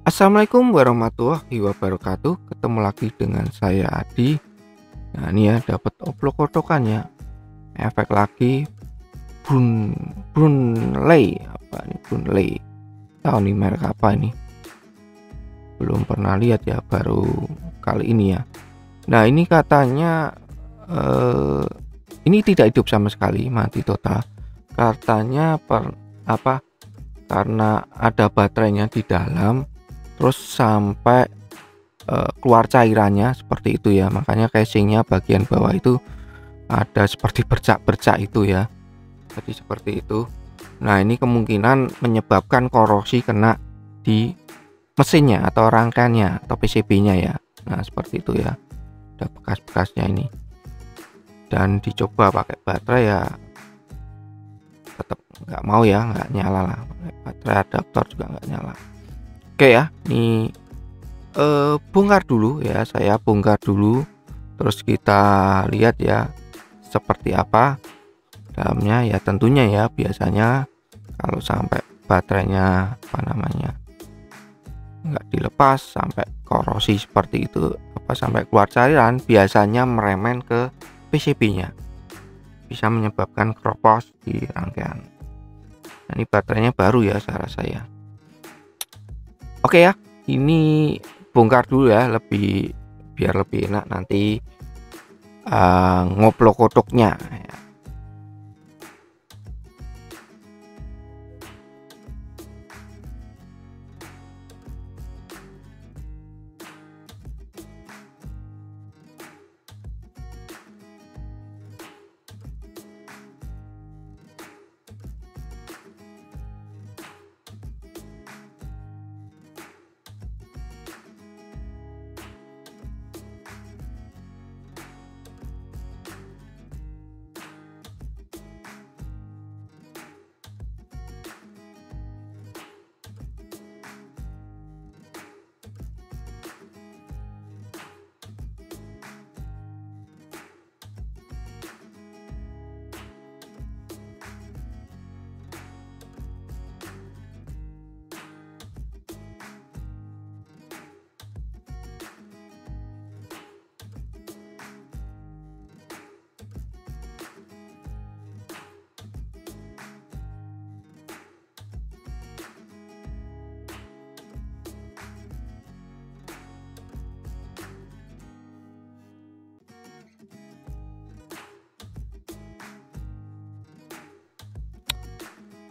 Assalamualaikum warahmatullahi wabarakatuh. Ketemu lagi dengan saya Adi. Nah ini ya, dapat oplok kotokannya. Efek lagi Brunley. Apa ini Brunley? Tahu nih merek apa ini? Belum pernah lihat ya, baru kali ini ya. Nah ini katanya ini tidak hidup sama sekali, mati total. Katanya karena ada baterainya di dalam, terus sampai keluar cairannya seperti itu ya, makanya casingnya bagian bawah itu ada seperti bercak-bercak itu ya, jadi seperti itu. Nah ini kemungkinan menyebabkan korosi kena di mesinnya atau rangkaiannya atau PCB-nya ya. Nah seperti itu ya, ada bekas-bekasnya ini, dan dicoba pakai baterai ya tetap nggak mau ya, nggak nyala lah, pakai baterai adaptor juga nggak nyala. Oke ya, ini bongkar dulu ya, saya bongkar dulu, terus kita lihat ya seperti apa dalamnya ya. Tentunya ya, biasanya kalau sampai baterainya nggak dilepas sampai korosi seperti itu, sampai keluar cairan, biasanya meremen ke PCB-nya, bisa menyebabkan keropos di rangkaian. Nah, ini baterainya baru ya saya rasa ya. Oke ya, ini bongkar dulu ya, biar lebih enak nanti ngoplok kodoknya ya.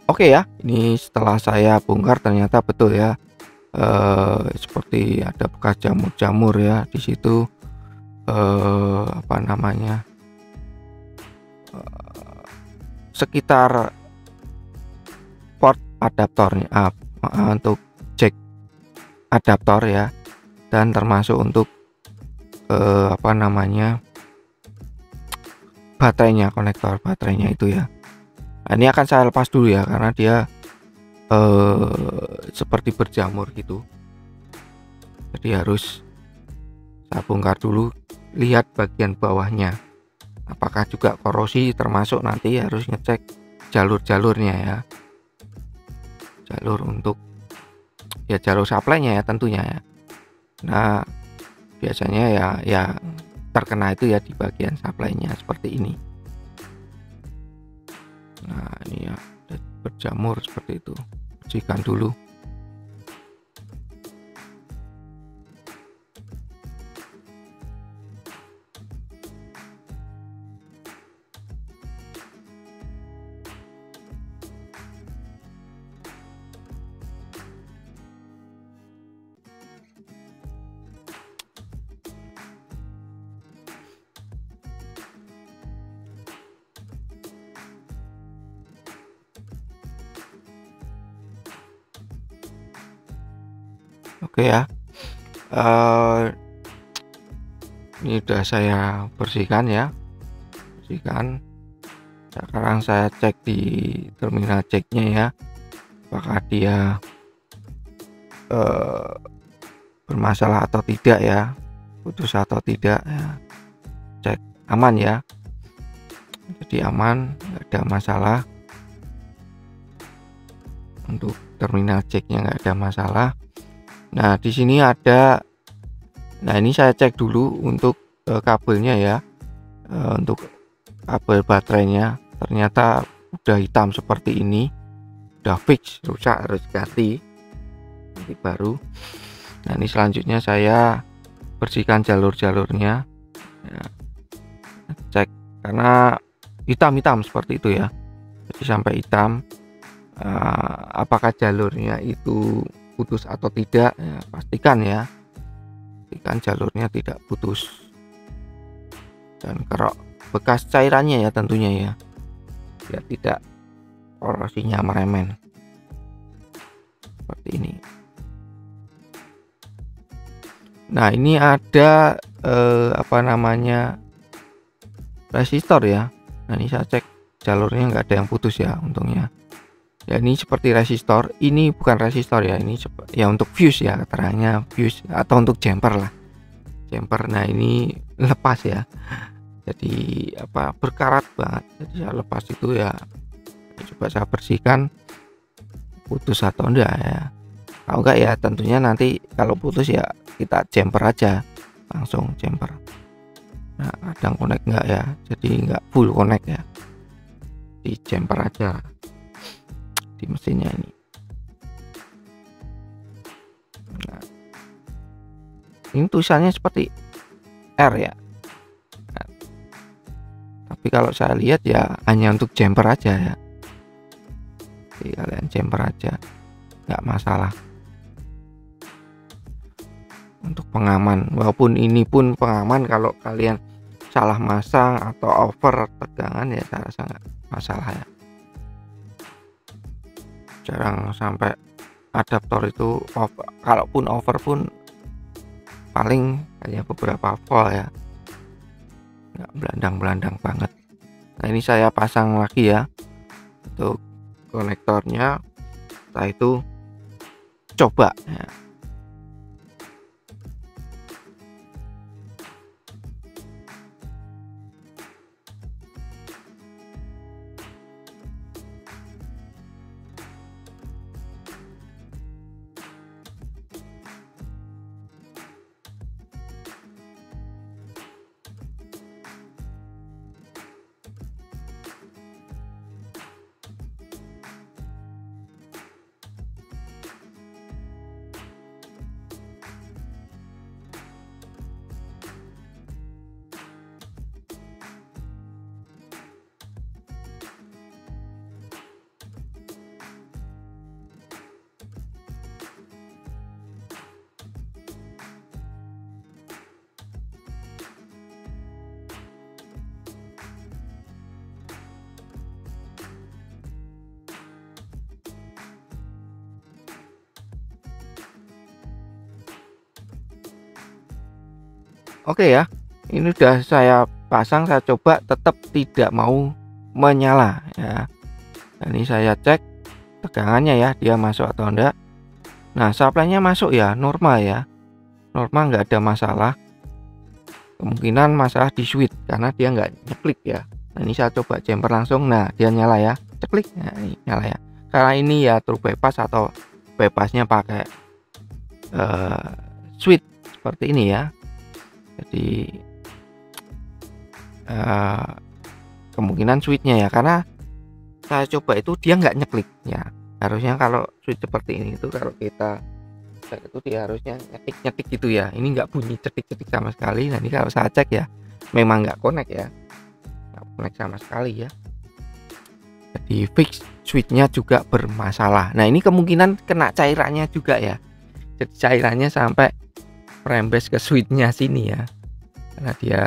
Oke ya, ini setelah saya bongkar ternyata betul ya, seperti ada bekas jamur-jamur ya di situ, sekitar port adaptornya, untuk jack adaptor ya, dan termasuk untuk baterainya, konektor baterainya itu ya. Nah, ini akan saya lepas dulu ya, karena dia seperti berjamur gitu, jadi harus saya bongkar dulu, lihat bagian bawahnya apakah juga korosi, termasuk nanti harus ngecek jalur-jalurnya ya, jalur untuk ya jalur supply-nya ya tentunya ya. Nah biasanya ya terkena itu ya di bagian supply-nya seperti ini. Nah ini ya berjamur seperti itu, bersihkan dulu. Oke ya, ini udah saya bersihkan ya, sekarang saya cek di terminal ceknya ya, apakah dia bermasalah atau tidak ya, putus atau tidak ya. Cek aman ya, jadi aman, nggak ada masalah. Untuk terminal ceknya nggak ada masalah. Nah, di sini ada, nah ini saya cek dulu untuk kabelnya ya. Untuk kabel baterainya ternyata udah hitam seperti ini, udah fix rusak, harus ganti baru. Nah, ini selanjutnya saya bersihkan jalur-jalurnya ya, cek karena hitam-hitam seperti itu ya, jadi sampai hitam. Apakah jalurnya itu putus atau tidak ya, pastikan jalurnya tidak putus dan kerok bekas cairannya ya tentunya ya, biar tidak korosinya meremen seperti ini. Nah, ini ada apa namanya, resistor ya. Nah, ini saya cek jalurnya nggak ada yang putus ya, untungnya ya. Ini seperti resistor, ini bukan resistor ya, ini ya untuk fuse ya, keterangannya fuse atau untuk jumper lah, jumper. Nah, ini lepas ya, jadi apa, berkarat banget, jadi saya lepas itu ya. Coba saya bersihkan putus atau enggak ya. Kalau enggak ya tentunya nanti kalau putus ya kita jumper aja, langsung jumper. Nah, kadang connect enggak ya, jadi enggak full connect ya, di jumper aja di mesinnya ini. Nah, ini tulisannya seperti R ya. Nah, tapi kalau saya lihat ya hanya untuk jumper aja ya, jadi kalian jumper aja, nggak masalah. Untuk pengaman, walaupun ini pun pengaman, kalau kalian salah masang atau over tegangan ya saya rasa nggak masalah ya. Jarang sampai adaptor itu over, kalaupun over pun paling hanya beberapa volt ya, nggak belandang-belandang banget. Nah, ini saya pasang lagi ya untuk konektornya, setelah itu coba ya. Oke ya, ini udah saya pasang, saya coba tetap tidak mau menyala ya. Dan ini saya cek tegangannya ya, dia masuk atau enggak. Nah, supply-nya masuk ya, normal ya, normal, nggak ada masalah. Kemungkinan masalah di switch karena dia nggak nyeklik ya. Nah, ini saya coba jumper langsung, nah dia nyala ya, ceklik, nah ini nyala ya. Karena ini ya true bypass atau bypassnya pakai switch seperti ini ya. Jadi kemungkinan switchnya ya, karena saya coba itu dia nggak nyeklik ya. Harusnya kalau switch seperti ini itu kalau kita cek itu dia harusnya nyetik gitu ya. Ini nggak bunyi cetik sama sekali. Nah, ini kalau saya cek ya memang nggak connect ya, nggak connect sama sekali ya. Jadi fix switchnya juga bermasalah. Nah, ini kemungkinan kena cairannya juga ya, jadi cairannya sampai rembes ke switchnya sini ya, karena dia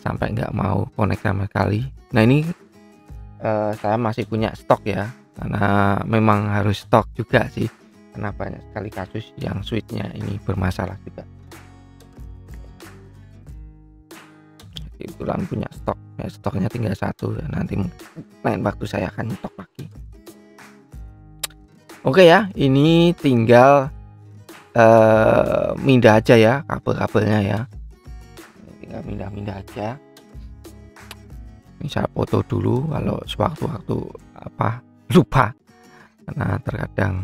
sampai nggak mau connect sama sekali. Nah, ini saya masih punya stok ya, karena memang harus stok juga sih, karena banyak sekali kasus yang switchnya ini bermasalah juga. Kebetulan punya stok ya, stoknya tinggal satu, nanti lain waktu saya akan stok lagi. Oke ya, ini tinggal mindah aja ya kabel-kabelnya ya, tinggal mindah aja. Ini saya foto dulu kalau sewaktu-waktu lupa, karena terkadang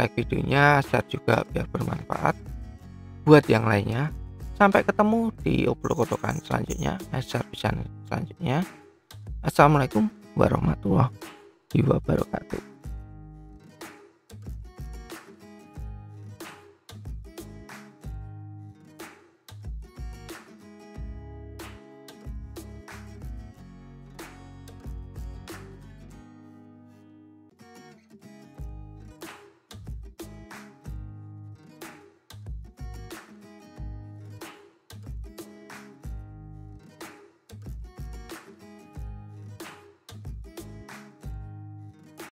like videonya, share juga biar bermanfaat buat yang lainnya. Sampai ketemu di obrolan selanjutnya, selanjutnya. Assalamualaikum warahmatullahi wabarakatuh.